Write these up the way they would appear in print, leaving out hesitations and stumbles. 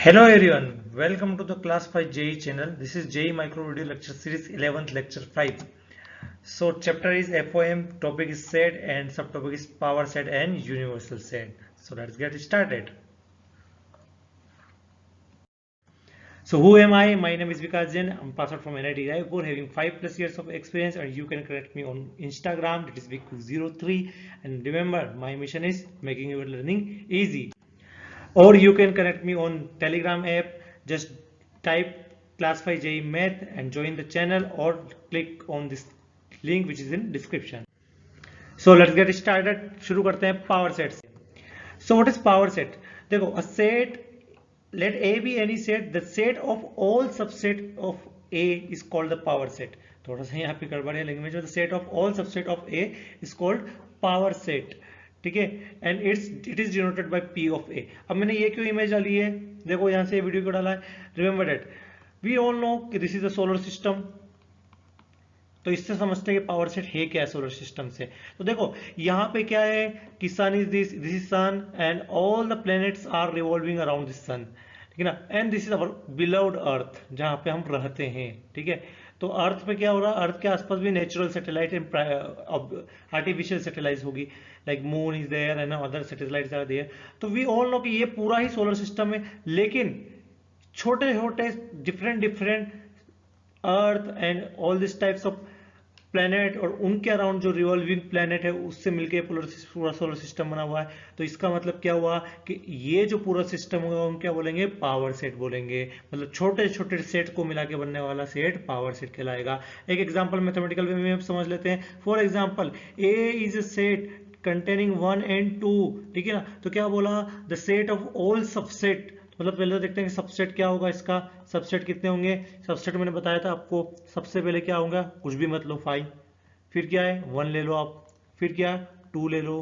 Hello everyone, welcome to the Class 5 JE channel. This is JE Micro Video Lecture Series 11th Lecture 5. So chapter is FOM, topic is set and subtopic is power set and universal set. So let's get started. So who am I? My name is Vikas Jain. I'm passed out from NIT Raipur, having 5+ years of experience, and you can connect me on Instagram, that is Viku03. And remember, my mission is making your learning easy. Or you can connect me on Telegram app. Just type Class 5 JE Math and join the channel, or click on this link which is in description. So let's get started. शुरू करते हैं power set से. So what is power set? देखो, a set, let A be any set, the set of all subset of A is called the power set. थोड़ा सा यहाँ पे गड़बड़ है लैंग्वेज में. The set of all subset of A is called power set. ठीक है, and it is denoted by P of A. अब मैंने ये क्यों इमेज डाली है, देखो यहाँ से वीडियो क्यों डाला है. Remember that we all know कि this is a solar system. तो इससे समझते हैं कि पावर सेट है क्या है सोलर सिस्टम से. तो देखो यहाँ पे क्या है कि sun is this is sun and all the planets are revolving around this sun. ठीक है ना. And this is our beloved earth जहाँ पे हम रहते हैं. ठीक है, तो अर्थ पे क्या हो रहा है, अर्थ के आसपास भी natural satellite and artificial satellite होगी, like moon is there and other satellites are there. तो वी ऑल नो कि ये पूरा ही सोलर सिस्टम है, लेकिन छोटे छोटे different earth and all this types of planet और उनके अराउंड जो रिवॉल्विंग प्लैनेट है उससे मिलकर पूरा सोलर सिस्टम बना हुआ है. तो इसका मतलब क्या हुआ कि ये जो पूरा सिस्टम होगा हम क्या बोलेंगे, पावर सेट बोलेंगे. मतलब छोटे छोटे सेट को मिला के बनने वाला सेट पावर सेट कहलाएगा. एक एग्जांपल मैथमेटिकल वे में हम समझ लेते हैं. For example A is a set containing 1 and 2. ठीक है ना. तो क्या बोला, the set of all subset. मतलब पहले देखते हैं कि सबसेट क्या होगा इसका. सबसेट कितने होंगे, सबसेट मैंने बताया था आपको. सबसे पहले क्या होगा, कुछ भी मत लो 5, फिर क्या है 1 ले लो आप, फिर क्या 2 ले लो,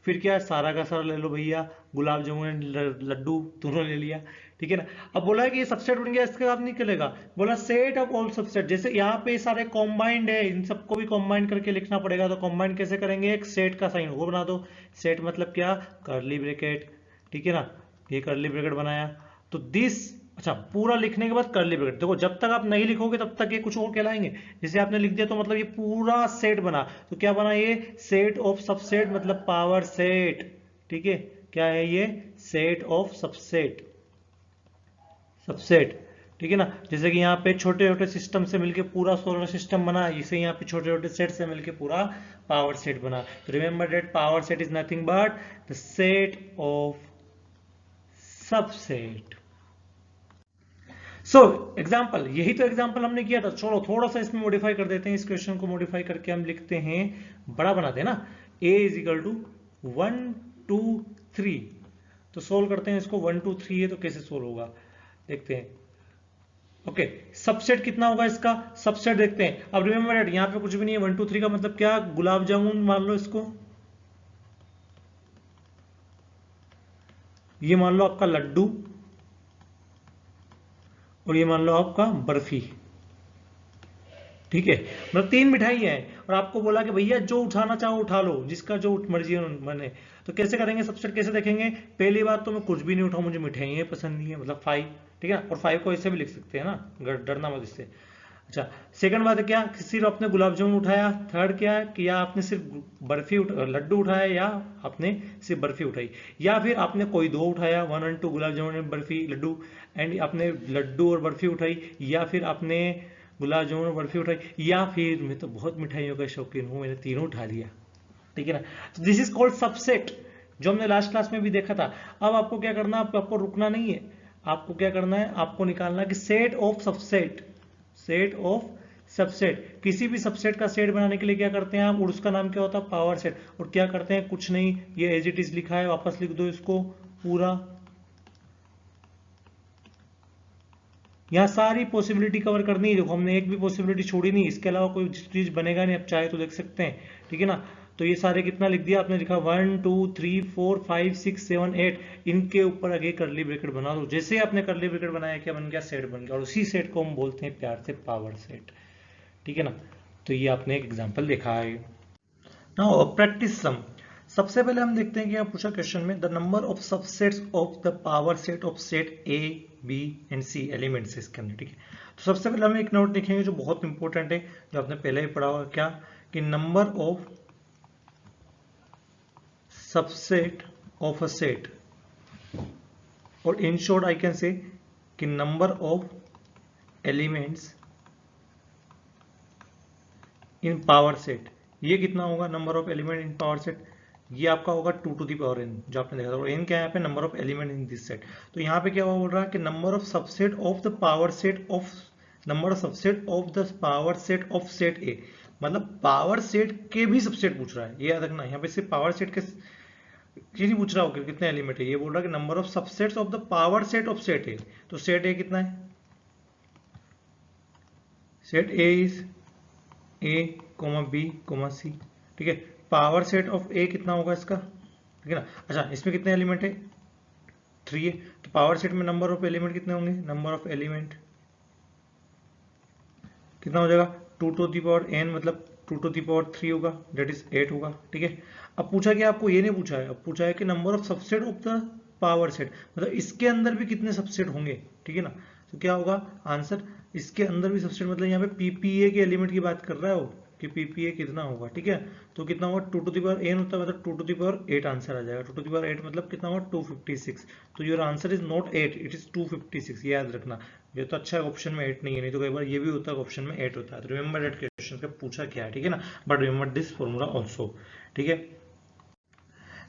फिर क्या है सारा का सारा ले लो भैया, गुलाब जामुन लड्डू दोनों ले लिया. ठीक है ना. अब बोला है कि ये सबसेट बन गया, इसका आप निकलेगा. बोला सेट ऑफ ऑल सबसेट, जैसे यहाँ पे सारे कॉम्बाइंड है, इन सबको भी कॉम्बाइन करके लिखना पड़ेगा. तो कॉम्बाइन कैसे करेंगे, एक सेट का साइन वो बना दो. सेट मतलब क्या, कर्ली ब्रैकेट. ठीक है ना, ये कर्ली ब्रैकेट बनाया. तो दिस, अच्छा पूरा लिखने के बाद कर्ली ब्रैकेट. देखो जब तक आप नहीं लिखोगे तब तक ये कुछ और कहलाएंगे. जैसे आपने लिख दिया तो मतलब ये पूरा सेट बना. तो क्या बना, ये सेट ऑफ सबसेट मतलब पावर सेट. ठीक है, क्या है ये, सेट ऑफ सबसेट. ठीक है ना. जैसे कि यहाँ पे छोटे छोटे सिस्टम से मिलके पूरा सोलर सिस्टम बना, इसे यहाँ पे छोटे छोटे सेट से मिलके पूरा पावर सेट बना. तो remember that power set is nothing but the set of subset. So example, यही तो एग्जाम्पल हमने किया था. चलो थोड़ा सा इसमें मॉडिफाई कर देते हैं. इस क्वेश्चन को मॉडिफाई करके हम लिखते हैं, बड़ा बनाते हैं ना. a is equal to 1 2 3. तो सोल्व करते हैं इसको. 1 2 3 है तो कैसे सोल्व होगा देखते हैं. ओके, सबसेट कितना होगा इसका, सबसेट देखते हैं. अब रिमेंबर दैट यहाँ पे कुछ भी नहीं है. 1 2 3 का मतलब क्या, गुलाब जामुन मान लो इसको, ये मान लो आपका लड्डू, और ये मान लो आपका बर्फी. ठीक है, मतलब 3 मिठाई है. और आपको बोला कि भैया जो उठाना चाहो उठा लो, जिसका जो मर्जी बने. तो कैसे करेंगे, सबसेट कैसे देखेंगे. पहली बात तो मैं कुछ भी नहीं उठाऊं, मुझे मिठाइयाँ पसंद नहीं है, मतलब 5. ठीक है, और 5 को ऐसे भी लिख सकते हैं ना, डरना मत इससे. अच्छा, सेकंड बात है क्या, सिर्फ आपने गुलाब जामुन उठाया. थर्ड क्या है कि या आपने सिर्फ बर्फी लड्डू उठाया, या आपने सिर्फ बर्फी उठाई, या फिर आपने कोई दो उठाया, 1 और 2 गुलाब जामुन बर्फी लड्डू, एंड आपने लड्डू और बर्फी उठाई, या फिर आपने गुलाब जामुन और बर्फी उठाई, या फिर मैं तो बहुत मिठाइयों का शौकीन हूँ, मैंने तीनों उठा लिया. ठीक है ना. तो दिस इज कॉल्ड सबसेट, जो हमने लास्ट क्लास में भी देखा था. अब आपको क्या करना, आपको रुकना नहीं है. आपको क्या करना है, आपको निकालना कि set of subset. Set of subset, किसी भी सबसेट का सेट बनाने के लिए क्या करते हैं आप, और उसका नाम क्या होता है, पावर सेट. और क्या करते हैं, कुछ नहीं, ये एज इट इज लिखा है, वापस लिख दो इसको पूरा. यहाँ सारी पॉसिबिलिटी कवर करनी है. देखो हमने एक भी पॉसिबिलिटी छोड़ी नहीं, इसके अलावा कोई चीज बनेगा नहीं. आप चाहे तो देख सकते हैं. ठीक है ना. तो ये सारे कितना लिख दिया आपने, लिखा 1 2 3 4 5 6 7 8. इनके ऊपर आगे करली ब्रैकेट बना दो. जैसे आपने करली ब्रैकेट बनाया, क्या बन गया, सेट बन गया. और उसी सेट को हम बोलते हैं प्यार से पावर सेट. ठीक है ना. तो ये आपने एक एग्जाम्पल देखा है. नाउ प्रैक्टिस सम. सबसे पहले हम देखते हैं कि यहाँ पूछा क्वेश्चन में, the number of subsets of the power set of set A B and C elements है इसके अंदर, ठीक है। तो सबसे पहले हम एक नोट लिखेंगे जो बहुत इंपॉर्टेंट है, जो आपने पहले ही पढ़ा होगा, क्या कि number of subset of a set, और in short I can say कि number of elements in power set. ये कितना होगा number of element in power set, ये आपका होगा 2 टू द पावर n, जो आपने देखा था। और n क्या है यहाँ पे, number of element in this set. तो यहाँ पे क्या बोल रहा है कि number of subset of the power set of, number of subset of the power set of set ए, मतलब पावर सेट के भी सबसेट पूछ रहा है, ये याद रखना। यहाँ पे सिर्फ पावर सेट के ये नहीं पूछ रहा हो कि कितने एलिमेंट है, ये बोल रहा है कि number of subsets of the power set of set A. तो सेट ए कितना है, set A is A comma B comma C, ठीक है। पावर सेट ऑफ ए कितना होगा इसका, ठीक है ना। अच्छा, इसमें कितने एलिमेंट है, 3 है। तो पावर सेट में नंबर ऑफ एलिमेंट कितने होंगे, नंबर ऑफ एलिमेंट कितना हो जाएगा, 2 टू द पावर n, मतलब 2 टू द पावर 3 होगा, दैट इज 8 होगा, ठीक है। अब पूछा कि आपको ये नहीं पूछा है, अब पूछा है कि number of subset of the power set, मतलब इसके अंदर भी कितने सबसेट होंगे, ठीक है ना। तो क्या होगा आंसर, इसके अंदर भी सबसेट, मतलब यहाँ पे पीपीए के एलिमेंट की बात कर रहा है वो, कि पीपीए कितना होगा, ठीक है। तो कितना होगा, 2 टू द पावर n होता है, मतलब 2 टू द पावर 8 आंसर आ जाएगा। 2 टू द पावर 8 मतलब कितना होगा, 256। तो your answer is not 8, it is 256, ये याद रखना। ये तो अच्छा है ऑप्शन में 8 नहीं है, नहीं तो कई बार ये भी होता है ऑप्शन में 8 होता है। तो रिमेंबर दैट क्वेश्चन का पूछा क्या है, ठीक है ना, but remember this formula also, ठीक है।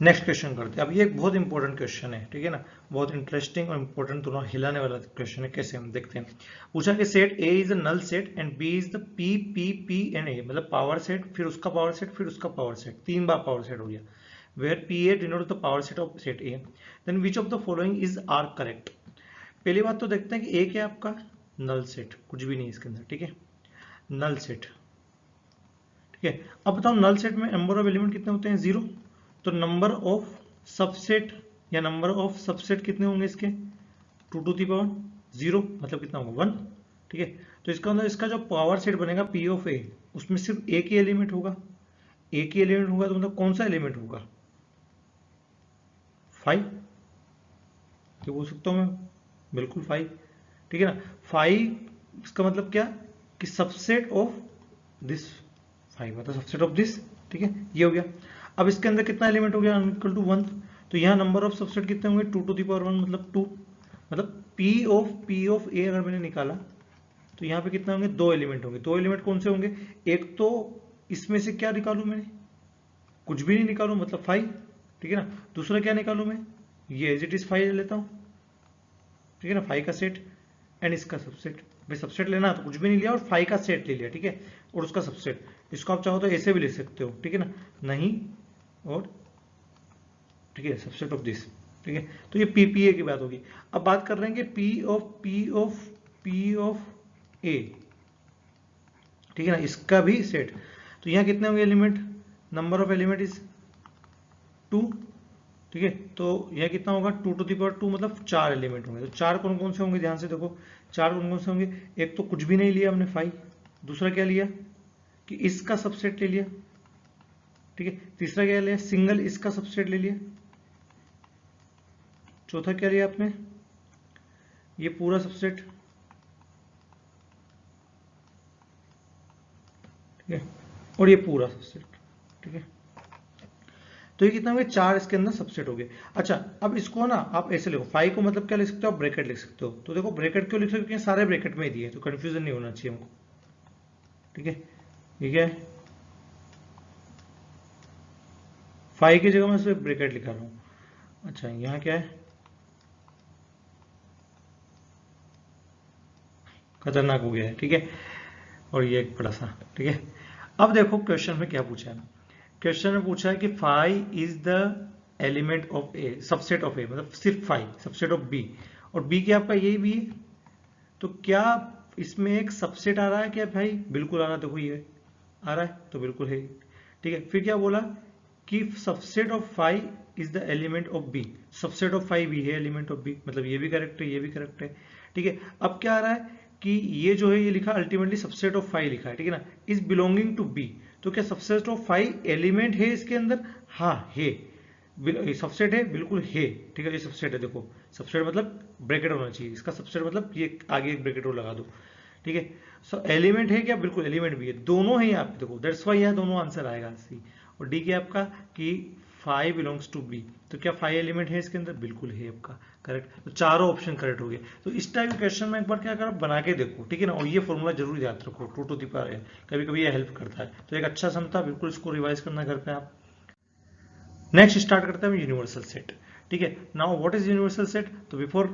नेक्स्ट क्वेश्चन करते हैं। अब ये एक बहुत इंपॉर्टेंट क्वेश्चन है, ठीक है ना, बहुत इंटरेस्टिंग और इंपॉर्टेंट, दोनों हिलाने वाला क्वेश्चन है। कैसे हम देखते हैं, पूछा कि set A is a null set and B is the P P P and A, मतलब पावर सेट, फिर उसका पावर सेट, फिर उसका पावर सेट, 3 बार पावर सेट हो गया। Where P A denotes the power set of set A, then which of the following is are correct. पहली बात तो देखते हैं कि ए क्या है आपका, नल सेट, कुछ भी नहीं इसके अंदर, ठीक है, नल सेट, ठीक है। अब बताओ नल सेट में नंबर ऑफ एलिमेंट कितने होते हैं, 0। तो नंबर ऑफ सबसेट या नंबर ऑफ सबसेट कितने होंगे इसके, 2 टू द पावर 0, मतलब कितना होगा 1, ठीक है। तो इसका अंदर इसका जो पावर सेट बनेगा पी ऑफ ए, उसमें सिर्फ एक ही एलिमेंट होगा, एक ही एलिमेंट होगा, तो मतलब कौन सा एलिमेंट होगा, 5, ये बोल सकता हूं मैं, बिल्कुल 5, ठीक है ना। 5 इसका मतलब क्या, कि सबसेट ऑफ दिस 5, मतलब सबसेट ऑफ दिस, ठीक है, ये हो गया। अब इसके अंदर कितना एलिमेंट हो गया, इक्वल टू 1। तो यहाँ नंबर ऑफ सबसेट कितने होंगे, 2 टू द पावर 1, मतलब 2, मतलब पी ऑफ ए अगर मैंने निकाला तो यहाँ पे कितना होंगे, 2 एलिमेंट होंगे। 2 एलिमेंट कौन से होंगे, एक तो इसमें से क्या निकालू मैंने, कुछ भी नहीं निकालू, मतलब 5, ठीक है ना। दूसरा क्या निकालू मैं, ये एज इट इज 5 ले लेता हूँ, ठीक है ना, 5 का सेट एंड इसका सबसेट। भाई सबसेट लेना तो कुछ भी नहीं लिया और 5 का सेट ले लिया, ठीक है, और उसका सबसेट। इसको आप चाहो तो ऐसे भी ले सकते हो, ठीक है ना, नहीं और, ठीक है, सबसेट ऑफ दिस, ठीक है। तो ये पीपीए की बात होगी। अब बात कर रहे हैं कि पी ऑफ ए, ठीक है ना, इसका भी सेट। तो यहाँ कितने होंगे element, number of element is 2, ठीक है। तो यह कितना होगा, 2 टू द पावर 2, मतलब 4 एलिमेंट होंगे। तो 4 कौन कौन से होंगे, ध्यान से देखो, 4 कौन कौन से होंगे। एक तो कुछ भी नहीं लिया हमने 5, दूसरा क्या लिया कि इसका सबसेट ले लिया, ठीक है। तीसरा क्या लिया, सिंगल इसका सबसेट ले लिया। चौथा क्या लिया आपने, ये पूरा सबसेट, ठीक है, और ये पूरा सबसेट, ठीक है। तो ये कितना हो गया, 4 इसके अंदर सबसेट हो गए। अच्छा, अब इसको ना आप ऐसे लिखो, 5 को मतलब क्या लिख सकते हो आप, ब्रैकेट लिख सकते हो। तो देखो ब्रैकेट क्यों लिख सकते हो, क्योंकि सारे ब्रैकेट में ही दिए, तो कंफ्यूजन नहीं होना चाहिए हमको, ठीक है। ये क्या है, 5 की जगह मैं सिर्फ ब्रैकेट लिखा रहा हूं। अच्छा, यहाँ क्या है, खतरनाक हो गया है, ठीक है, और ये एक बड़ा सा, ठीक है। अब देखो क्वेश्चन में क्या पूछा है, क्वेश्चन में पूछा है कि 5 is the element of A, subset of A, मतलब सिर्फ 5 सबसेट ऑफ बी, और बी क्या आपका यही बी है। तो क्या इसमें एक सबसेट आ रहा है क्या भाई, बिल्कुल आ रहा है, देखो ये आ रहा है, तो बिल्कुल है, ठीक है। फिर क्या बोला कि subset of 5 is the element of B, subset of 5 भी है एलिमेंट ऑफ बी, मतलब ये भी करेक्ट है, ये भी करेक्ट है, ठीक है। अब क्या आ रहा है कि ये जो है ये लिखा अल्टीमेटली सबसेट ऑफ 5 लिखा है, ठीक है ना, इज बिलोंगिंग टू बी। तो क्या सबसेट ऑफ 5 एलिमेंट है इसके अंदर, हाँ है। सबसेट है, बिल्कुल है, ठीक है, ये सबसेट है, देखो सबसेट मतलब ब्रैकेट होना चाहिए, इसका सबसेट मतलब ये आगे एक ब्रैकेट और लगा दो, ठीक है। सो एलिमेंट है क्या, बिल्कुल एलिमेंट भी है, दोनों है यहाँ पे, देखो दैट्स वाई यहाँ दोनों आंसर आएगा सी। और डी क्या आपका कि 5 बिलोंग्स टू बी, तो क्या 5 एलिमेंट है इसके अंदर, बिल्कुल है आपका करेक्ट, तो चारों ऑप्शन करेक्ट हो गए। तो इस टाइप के क्वेश्चन में एक बार क्या करो, बना के देखो, ठीक है ना, और ये फॉर्मूला जरूर याद रखो, 2 टू द पावर n, कभी कभी ये हेल्प करता है, तो एक अच्छा सम था, बिल्कुल इसको रिवाइज करना घर पे आप। नेक्स्ट स्टार्ट करते हैं यूनिवर्सल सेट, ठीक है। Now what is universal set, तो before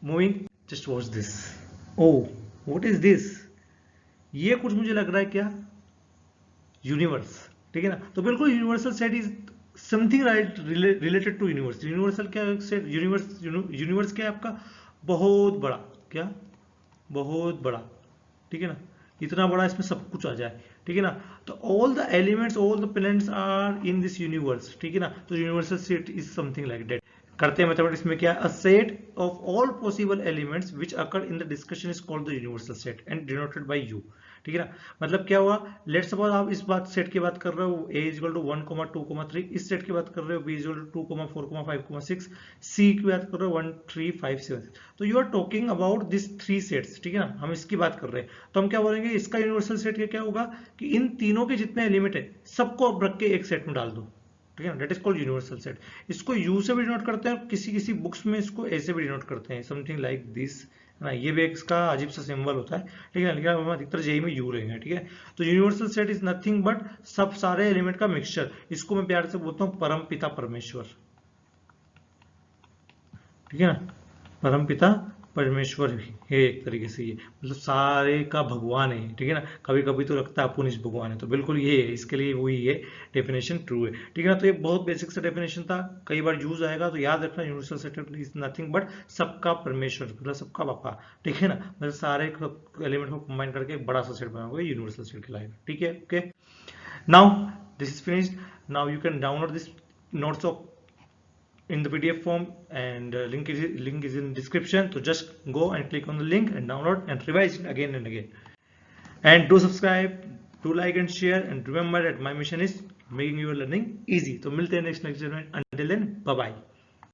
moving just watch this. Oh what is this, ये कुछ मुझे लग रहा है क्या, यूनिवर्स, ठीक है ना, तो बिल्कुल universal set is something right related to universe. Universal क्या सेट, यूनिवर्स क्या है आपका, बहुत बड़ा, क्या बहुत बड़ा, ठीक है ना, इतना बड़ा इसमें सब कुछ आ जाए, ठीक है ना। तो all the elements, all the planets are in this universe, ठीक है ना, तो universal set is something like that. करते हैं मैथमेटिक्स में क्या, a set of all possible elements which occur in the discussion is called the universal set and denoted by U, ठीक है ना। मतलब क्या हुआ, लेट्स सपोज आप इस बात सेट की बात कर रहे हो, a इक्वल टू 1, 2, 3, इस सेट की बात कर रहे हो, b इक्वल टू 2, 4, 5, 6, c की बात कर रहे हो 1, 3, 5, 7, तो you are talking about this 3 sets, ठीक है ना, हम इसकी बात कर रहे हैं, तो हम क्या बोलेंगे, इसका यूनिवर्सल सेट क्या होगा कि इन तीनों के जितने एलिमेंट है सबको अब रख के एक सेट में डाल दो, ठीक है ना, that is called universal set. इसको यू से भी डिनोट करते हैं, किसी किसी बुक्स में इसको ऐसे भी डिनोट करते हैं, समथिंग लाइक दिस ना, ये भी इसका अजीब सा सिंबल होता है, ठीक है, लेकिन हम अधिकतर जेई में यू रहेंगे, ठीक है। तो universal set is nothing but सब सारे एलिमेंट का मिक्सचर, इसको मैं प्यार से बोलता हूँ परम पिता परमेश्वर, ठीक है ना, परम पिता परमेश्वर है एक तरीके से, ये मतलब सारे का भगवान है, ठीक है ना, कभी कभी तो लगता है अपुनिश भगवान है, तो बिल्कुल ये है, इसके लिए वही है डेफिनेशन ट्रू है, ठीक है ना। तो ये बहुत बेसिक सा डेफिनेशन था, कई बार यूज आएगा, तो याद रखना universal set is nothing but सबका परमेश्वर, मतलब सबका पापा, ठीक है ना, मतलब सारे एलिमेंट को कंबाइन करके एक बड़ा सा सेट बनाओगे, यूनिवर्सल सेट कहलाएगा, ठीक है। Okay, now this is finished, now you can download this notes of in the PDF form, and link is in description, so just go and click on the link and download and revise it again and again, and do subscribe, do like and share, and remember that my mission is making your learning easy. तो मिलते हैं next lecture में, until then bye bye.